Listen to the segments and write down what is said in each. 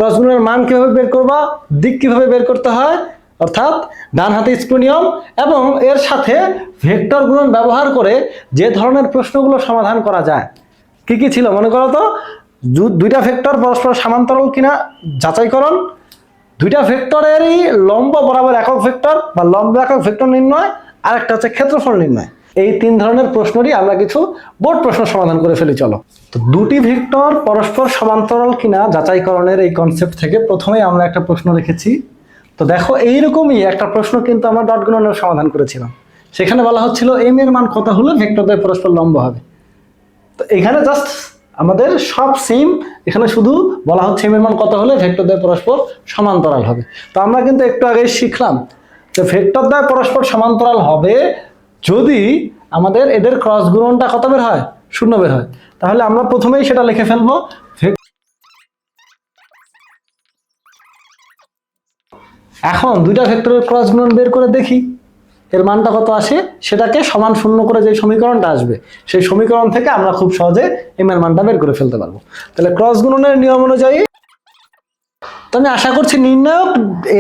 Cross গুণনের মান কিভাবে বের করবা, দিক কিভাবে বের করতে হয়, অর্থাৎ ডান হাতে স্ক্রু নিয়ম, এবং এর সাথে ভেক্টর গুণন ব্যবহার করে যে ধরনের প্রশ্নগুলো সমাধান করা যায়। কি কি ছিল মনে করো তো? দুইটা ভেক্টর পরস্পর সমান্তরাল কিনা যাচাইকরণ, দুইটা ভেক্টরেরই লম্ব বরাবর একক ভেক্টর বা লম্ব একক ভেক্টর নির্ণয়, আর একটা হচ্ছে ক্ষেত্রফল নির্ণয়। এই তিন ধরনের প্রশ্নই আমরা কিছু বোর্ড প্রশ্ন সমাধান করে ফেলি। চলো, তো দুটি ভেক্টর পরস্পর সমান্তরাল কিনা যাচাইকরণের এই কনসেপ্ট থেকে প্রথমেই আমরা একটা প্রশ্ন রেখেছি। তো দেখো, এইরকমই একটা প্রশ্ন কিন্তু আমরা ডট গুণনের সমাধান করেছিলাম। সেখানে বলা হচ্ছিল এম এর মান কত হলে ভেক্টরদ্বয় পরস্পর লম্ব হবে। তো এখানে জাস্ট আমাদের সব সেম, এখানে শুধু বলা হচ্ছে এম এর মান কত হলে ভেক্টরদ্বয় পরস্পর সমান্তরাল হবে। তো আমরা কিন্তু একটু আগে শিখলাম যে ভেক্টরদ্বয় পরস্পর সমান্তরাল হবে যদি আমাদের এদের ক্রস গুণনটা কত বের হয়, 0 বের হয়। তাহলে আমরা প্রথমেই সেটা লিখে ফেলবো। এখন দুইটা ভেক্টরের ক্রস গুণন বের করে দেখি এর মানটা কত আসে। সেটাকে সমান 0 করে যে সমীকরণটা আসবে, সেই সমীকরণ থেকে আমরা খুব সহজে এম এর মানটা বের করে ফেলতে পারবো। তাহলে ক্রস গুণনের নিয়ম অনুযায়ী, তো আমি আশা করছি নির্ণায়ক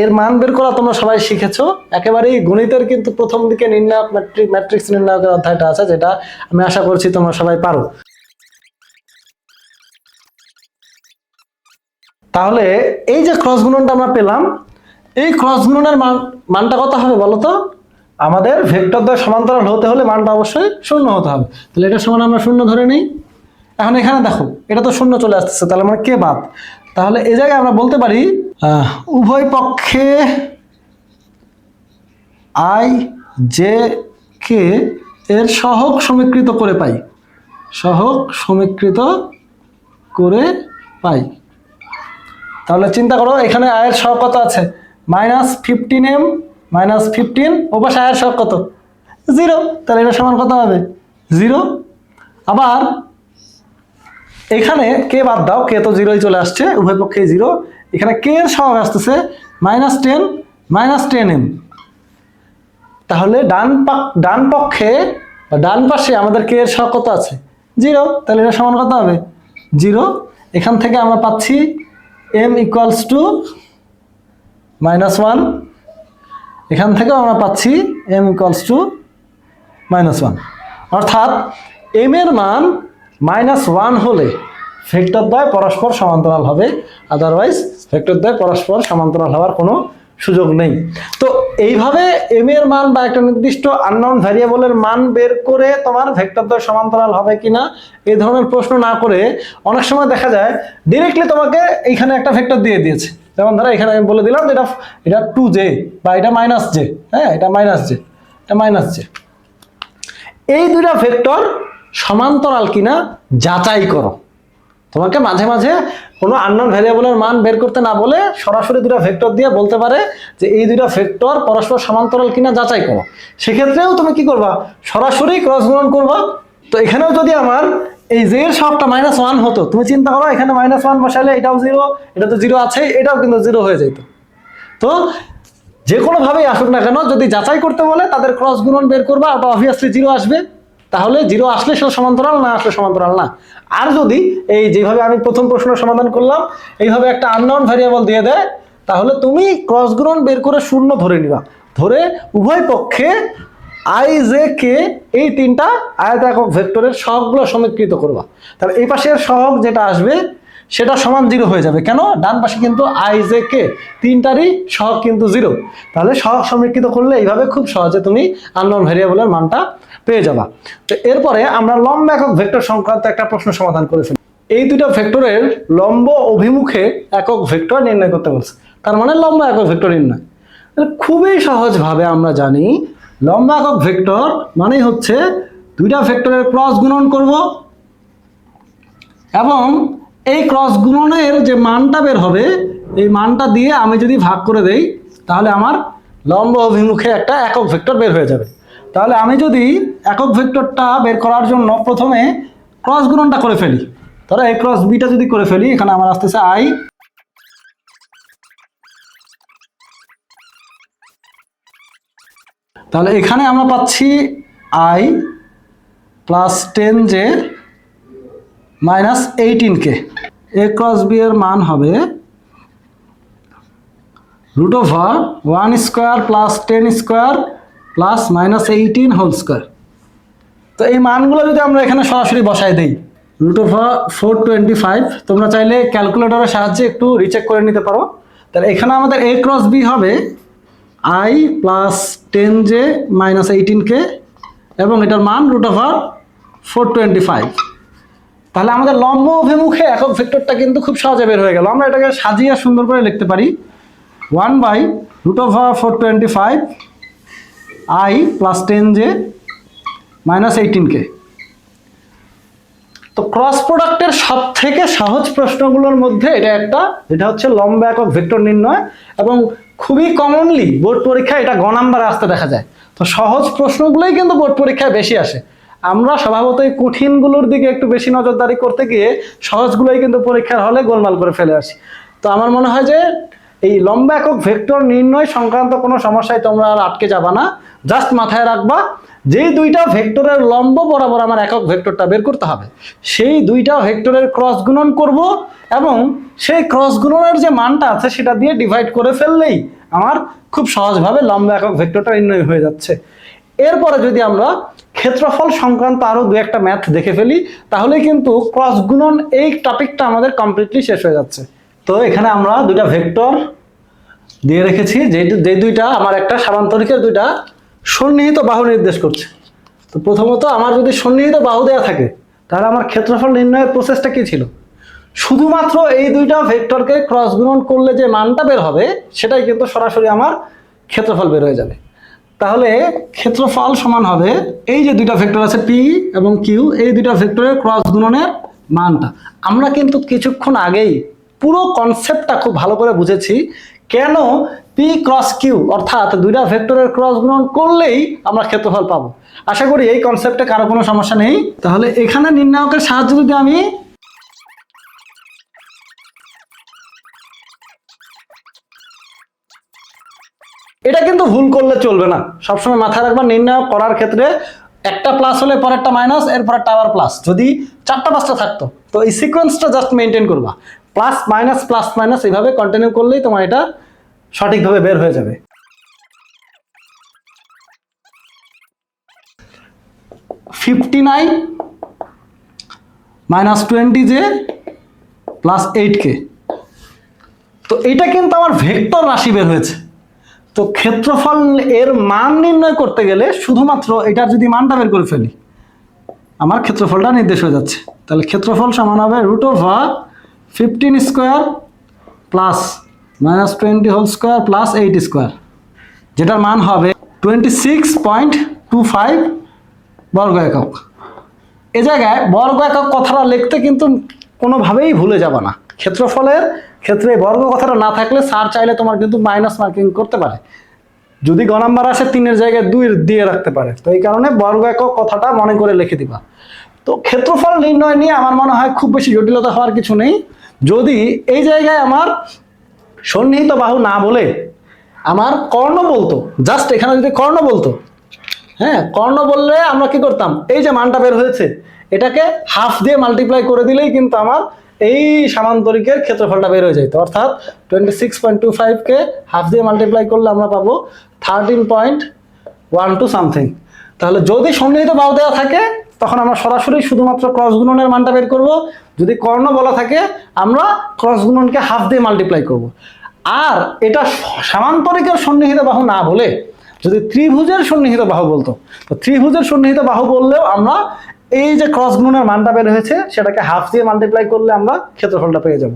এর মান বের করা তোমরা সবাই শিখেছো। একেবারেই গণিতের কিন্তু প্রথম দিকে নির্ণায়ক ম্যাট্রিক্স নির্ণায়কের অধ্যায়টা আছে, যেটা আমি আশা করছি তোমরা সবাই পারো। তাহলে এই যে ক্রস গুণনটা আমরা পেলাম, এই ক্রস গুণনের মানটা কত হবে বলো তো? আমাদের ভেক্টরদ্বয় সমান্তরাল হতে হলে মানটা অবশ্যই 0 হতে হবে। তাহলে এটা সমান আমরা 0 ধরে নিই। এখন এখানে দেখো এটা তো 0 চলে আসতেছে, তাহলে আমরা কে বাদ। তাহলে এই জায়গায় আমরা বলতে পারি উভয় পক্ষে আই জে কে এর সহগ সমীকৃত করে পাই, সহগ সমীকৃত করে পাই। তাহলে চিন্তা করো, এখানে আয়ের সহগ কত আছে? -15m -15, ও পাশে আয়ের সহগ কত? 0। তাহলে এটা সমান কত হবে? 0। আবার এখানে কে বাদ দাও, কে তো 0ই চলে আসছে, উভয় পক্ষে 0। এখানে কে এর সহগ আসতেছে -10 -10m। তাহলে ডান পক্ষে বা ডান পাশে আমাদের কে এর সহগ কত আছে? 0। তাহলে এটা সমান কত হবে? 0। এখান থেকে আমরা পাচ্ছি m = -1। এখান থেকেও আমরা পাচ্ছি m = -1। অর্থাৎ m এর মান -1 হলে ভেক্টরদ্বয় পরস্পর সমান্তরাল হবে, আদারওয়াইজ ভেক্টরদ্বয় পরস্পর সমান্তরাল হওয়ার কোনো সুযোগ নেই। তো এইভাবে m এর মান বা একটা নির্দিষ্ট আননোন ভ্যারিয়েবলের মান বের করে তোমার ভেক্টরদ্বয় সমান্তরাল হবে কিনা এই ধরনের প্রশ্ন না করে অনেক সময় দেখা যায় ডাইরেক্টলি তোমাকে এইখানে একটা ভেক্টর দিয়ে দিয়েছে। যেমন ধরো এখানে আমি বলে দিলাম যে এটা 2j বা এটা -j, হ্যাঁ এটা -j, এটা -j। এই দুইটা ভেক্টর সমান্তরাল কিনা যাচাই করো। তোমাকে মাঝে মাঝে কোনো আননোন ভ্যারিয়েবলের মান বের করতে না বলে সরাসরি দুটো ভেক্টর দিয়ে বলতে পারে যে এই দুটো ভেক্টর পরস্পর সমান্তরাল কিনা যাচাই করো। সেক্ষেত্রেও তুমি কি করবা? সরাসরি ক্রস গুণন করবা। তো এখানেও যদি আমার এই যে এর সহগটা -1 হতো, তুমি চিন্তা করো এখানে -1 বসালে এটাও 0, এটা তো 0 আছে, এটাও কিন্তু 0 হয়ে যেত। তো যে কোনোভাবেই আসুক না কেন, যদি যাচাই করতে বলে তাদের ক্রস গুণন বের করবা, ওটা অবভিয়াসলি 0 আসবে। তাহলে 0 আসলে সেটা সমান্তরাল, না আসলে সমান্তরাল না। আর যদি এই যেভাবে আমি প্রথম প্রশ্নের সমাধান করলাম এইভাবে একটা আননোন ভ্যারিয়েবল দিয়ে দেয়, তাহলে তুমি ক্রস গুণন বের করে 0 ধরে নিবা, ধরে উভয় পক্ষে আই জে কে এই তিনটা আয়ত একক ভেক্টরের সহগগুলো সমীকৃত করবা। তাহলে এই পাশের সহগ যেটা আসবে সেটা সমান 0 হয়ে যাবে। কেন? ডান পাশে কিন্তু আই জে কে তিনটারই সহগ কিন্তু 0। তাহলে সহগ সমীকৃত করলে এইভাবে খুব সহজে তুমি আননোন ভ্যারিয়েবলের মানটা পেয়ে যাবা। তো এরপরে আমরা লম্ব একক ভেক্টর সংক্রান্ত একটা প্রশ্ন সমাধান করে ফেলি। এই দুটো ভেক্টরের লম্ব অভিমুখে একক ভেক্টর নির্ণয় করতে বলছে, তার মানে লম্ব একক ভেক্টর নির্ণয়। খুবই সহজভাবে আমরা জানি লম্ব একক ভেক্টর মানে হচ্ছে দুইটা ভেক্টরের ক্রস গুণন করব এবং এই ক্রস গুণনের যে মানটা বের হবে এই মানটা দিয়ে আমি যদি ভাগ করে দেই তাহলে আমার লম্ব অভিমুখে একটা একক ভেক্টর বের হয়ে যাবে। তাহলে আমি যদি একক ভেক্টরটা বের করার জন্য প্রথমে ক্রস গুণনটা করে ফেলি, ধরো এই ক্রস বিটা যদি করে ফেলি, এখানে আমার আসতেছে আই, তাহলে এখানে আমরা পাচ্ছি i + 10j - 18k। a cross B এর মান হবে root over 1 square plus 10 square plus minus 18 whole square. তো এই মানগুলো যদি আমরা এখানে সরাসরি বসাই দিই, রুট ওভার 425, তোমরা চাইলে ক্যালকুলেটরের সাহায্যে একটু রিচেক করে নিতে পারো। তাহলে এখানে আমাদের a ক্রস b হবে i plus 10j minus 18k, এবং এটার মান রুট ওভার 425। তাহলে আমাদের লম্ব অভিমুখে একক ভেক্টরটা কিন্তু খুব সহজে বের হয়ে গেল। আমরা এটাকে সাজিয়ে সুন্দর করে লিখতে পারি 1 by root over 425 i plus 10j minus 18k। তো ক্রস প্রোডাক্টের সব থেকে সহজ প্রশ্নগুলোর মধ্যে এটা একটা, যেটা হচ্ছে লম্ব একক ভেক্টর নির্ণয়, এবং খুবই কমনলি বোর্ড পরীক্ষায় এটা গ নাম্বারে আসতে দেখা যায়। তো সহজ প্রশ্নগুলোই কিন্তু বোর্ড পরীক্ষায় বেশি আসে। আমরা স্বভাবতই কঠিনগুলোর দিকে একটু বেশি নজরদারি করতে গিয়ে সহজগুলোই কিন্তু পরীক্ষার হলে গোলমাল করে ফেলে আসি। তো আমার মনে হয় যে এই লম্ব একক ভেক্টর নির্ণয় সংক্রান্ত কোনো সমস্যায় তোমরা আর আটকে যাবা না। জাস্ট মাথায় রাখবা, যেই দুইটা ভেক্টরের লম্ব বরাবর আমার একক ভেক্টরটা বের করতে হবে, সেই দুইটা ভেক্টরের ক্রস গুণন করব, এবং সেই ক্রস গুণনের যে মানটা আছে সেটা দিয়ে ডিভাইড করে ফেললেই আমার খুব সহজভাবে লম্ব একক ভেক্টরটা নির্ণয় হয়ে যাচ্ছে। এরপরে যদি আমরা ক্ষেত্রফল সংক্রান্ত আরো দু একটা ম্যাথ দেখে ফেলি, তাহলে কিন্তু ক্রস গুণন এই টপিকটা আমাদের কমপ্লিটলি শেষ হয়ে যাচ্ছে। তো এখানে আমরা দুইটা ভেক্টর দিয়ে রেখেছি, যে দুইটা আমার একটা সামান্তরিকের দুইটা সন্নিহিত বাহু নির্দেশ করছে। তো প্রথমত আমার যদি সন্নিহিত বাহু দেওয়া থাকে, তাহলে আমার ক্ষেত্রফল নির্ণয়ের প্রসেসটা কি ছিল? শুধুমাত্র এই দুইটা ভেক্টরকে ক্রস গুণন করলে যে মানটা বের হবে, সেটাই কিন্তু সরাসরি আমার ক্ষেত্রফল বের হয়ে যাবে। তাহলে ক্ষেত্রফল সমান হবে এই যে দুইটা ভেক্টর আছে পি এবং কিউ, এই দুইটা ভেক্টরের ক্রস গুণনের মানটা। আমরা কিন্তু কিছুক্ষণ আগেই পুরো কনসেপ্টটা খুব ভালো করে বুঝেছি, কেন পি ক্রস কিউ অর্থাৎ দুইটা ভেক্টরের ক্রস গুণন করলেই আমরা ক্ষেত্রফল পাবো। আশা করি এই কনসেপ্টে কারো কোনো সমস্যা নেই। তাহলে এখানে নির্ণায়কের সাহায্যে যদি আমি এটা কিন্তু ভুল করলে চলবে না, সবসময় মাথায় রাখবা নির্ণয় করার ক্ষেত্রে একটা প্লাস হলে পরেরটা মাইনাস, এরপরেরটা আবার প্লাস। যদি 4টা 5টা থাকতো তো এই সিকোয়েন্সটা জাস্ট মেনটেন করবা, প্লাস মাইনাস এইভাবে কন্টিনিউ করলেই তোমার এটা সঠিকভাবে বের হয়ে যাবে। -59 -20j প্লাস 8k। তো এটা কিন্তু আমার ভেক্টর রাশি বের হয়েছে। তো ক্ষেত্রফল এর মান নির্ণয় করতে গেলে শুধুমাত্র এটার যদি মানটা বের করে ফেলি, আমার ক্ষেত্রফলটা নির্দেশ হয়ে যাচ্ছে। তাহলে ক্ষেত্রফল সমান হবে root over 15 square plus -20 whole square plus 8 square, যেটার মান হবে 26.25 বর্গ একক। এ জায়গায় বর্গ একক কথাটা লিখতে কিন্তু কোনোভাবেই ভুলে যাবে না। ক্ষেত্রফলের ক্ষেত্রে বর্গ কথাটা না থাকলে স্যার চাইলে তোমার কিন্তু মাইনাস মার্কিং করতে পারে, যদি গ নাম্বার আসে 3-এর জায়গায় 2 দিয়ে রাখতে পারে। তো এই কারণে বর্গ একক কথাটা মনে করে লিখে দিবা। তো ক্ষেত্রফল নির্ণয় নিয়ে আমার মনে হয় খুব বেশি জটিলতা হওয়ার কিছু নেই। যদি এই জায়গায় আমার সন্নিহিত বাহু না বলে আমার কর্ণ বলতো, জাস্ট এখানে যদি কর্ণ বলতো, হ্যাঁ কর্ণ বললে আমরা কি করতাম, এই যে মানটা বের হয়েছে এটাকে হাফ দিয়ে মাল্টিপ্লাই করে দিলেই কিন্তু আমার এই সামান্তরিকের ক্ষেত্রফলটা বের হয়ে যেত। অর্থাৎ 26.25কে হাফ দিয়ে মাল্টিপ্লাই করলে আমরা পাবো 13.12 সামথিং। তাহলে যদি সন্নিহিত বাহু দেওয়া থাকে তখন আমরা সরাসরি শুধুমাত্র ক্রস গুণনের মানটা বের করব। যদি কর্ণ বলা থাকে আমরা ক্রস গুণনকে হাফ দিয়ে মাল্টিপ্লাই করব। আর এটা সামান্তরিকের সন্নিহিত বাহু না বলে যদি ত্রিভুজের সন্নিহিত বাহু বলতো, তো ত্রিভুজের সন্নিহিত বাহু বললেও আমরা এই যে ক্রস গুণনের মানটা বের হয়েছে সেটাকে হাফ দিয়ে মাল্টিপ্লাই করলে আমরা ক্ষেত্রফলটা পেয়ে যাব।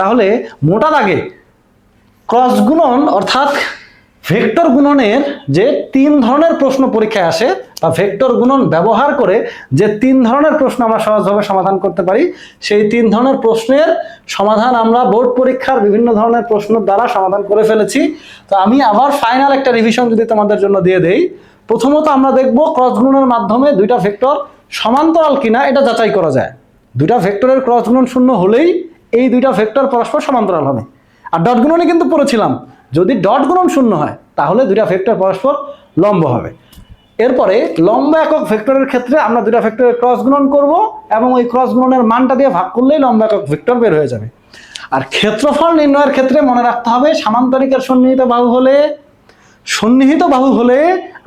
তাহলে মোটা দাগে ক্রস গুণন অর্থাৎ ভেক্টর গুণনের যে 3 ধরনের প্রশ্ন পরীক্ষায় আসে, বা ভেক্টর গুণন ব্যবহার করে যে 3 ধরনের প্রশ্ন আমরা সহজভাবে সমাধান করতে পারি, সেই 3 ধরনের প্রশ্নের সমাধান আমরা বোর্ড পরীক্ষার বিভিন্ন ধরনের প্রশ্ন দ্বারা সমাধান করে ফেলেছি। তো আমি আবার ফাইনাল একটা রিভিশন যদি তোমাদের জন্য দিয়ে দেই। প্রথমত আমরা দেখব ক্রস গুণনের মাধ্যমে দুইটা ভেক্টর সমান্তরাল কিনা এটা যাচাই করা যায়। দুইটা ভেক্টরের ক্রস গুণন শূন্য হলেই এই দুইটা ভেক্টর পরস্পর সমান্তরাল হবে। আর ডট গুণনে কিন্তু পড়েছিলাম, যদি ডট গুণন শূন্য হয় তাহলে দুইটা ভেক্টর পরস্পর লম্ব হবে। এরপরে লম্ব একক ভেক্টরের ক্ষেত্রে আমরা দুইটা ভেক্টরের ক্রস গুণন করব এবং ওই ক্রস গুণনের মানটা দিয়ে ভাগ করলেই লম্ব একক ভেক্টর বের হয়ে যাবে। আর ক্ষেত্রফল নির্ণয়ের ক্ষেত্রে মনে রাখতে হবে সামান্তরিকের সন্নিহিত বাহু হলে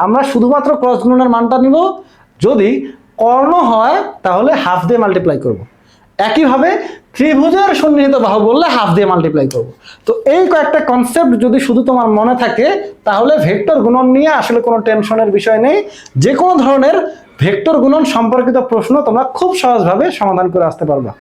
আমরা শুধুমাত্র ক্রস গুণনের মানটা নিব, যদি কর্ণ হয় তাহলে হাফ দিয়ে মাল্টিপ্লাই করব। একইভাবে ত্রিভুজের সন্নিহিত বাহু বললে হাফ দিয়ে মাল্টিপ্লাই করব। তো এই কয়েকটা কনসেপ্ট যদি শুধু তোমার মনে থাকে তাহলে ভেক্টর গুণন নিয়ে আসলে কোনো টেনশনের বিষয় নেই। যে কোনো ধরনের ভেক্টর গুণন সম্পর্কিত প্রশ্ন তোমরা খুব সহজভাবে সমাধান করে আসতে পারবে।